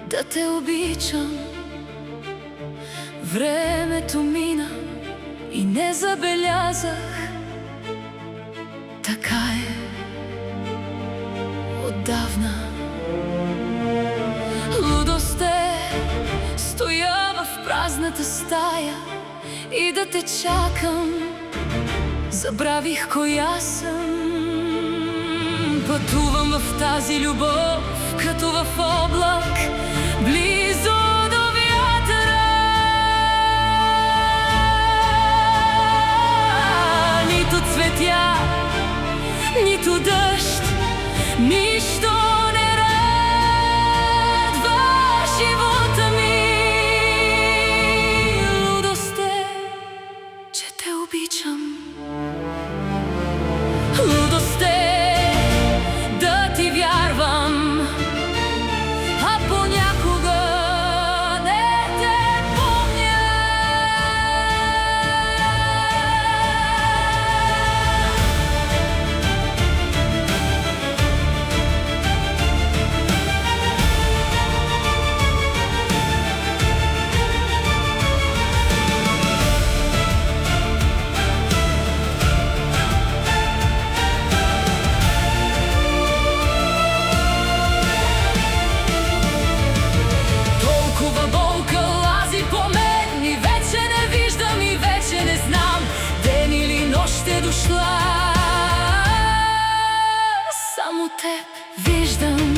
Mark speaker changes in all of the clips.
Speaker 1: да те обичам. Времето мина и не забелязах. Така е отдавна. Лудост е стоя в празната стая и да те чакам. Забравих коя съм. Пътувам в тази любов, като в облак, близо до вятъра. Нито цветя, нито дъжд, нищо не радва живота ми. Лудост е, че те обичам. Лудост е да ти вярвам, а понякога не те помня. Ще дошла, само теб виждам.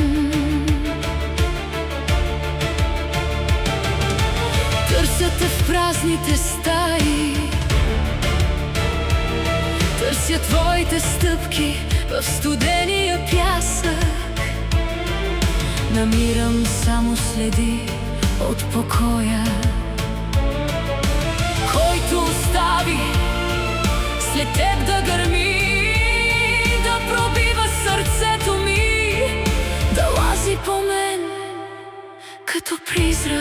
Speaker 1: Търся те в празните стаи, търся твоите стъпки в студения пясък. Намирам само следи от покоя, който остави след теб да гърми, да пробива сърцето ми, да лази по мен като призрак.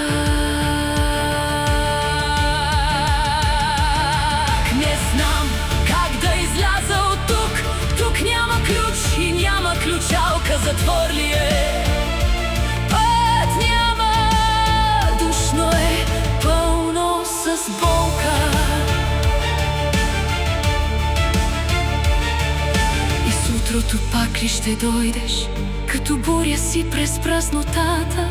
Speaker 1: Не знам как да изляза от тук. Тук няма ключ и няма ключалка, затвор ли е? Път няма, душно е, пълно с болка. Утрото пак ли ще дойдеш, като буря си през празнотата?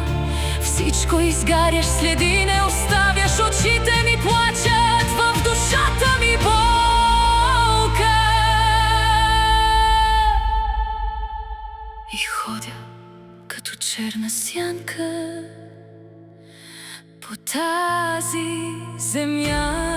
Speaker 1: Всичко изгаряш, следи не оставяш, очите ми плачат, в душата ми болка. И ходя като черна сянка по тази земя.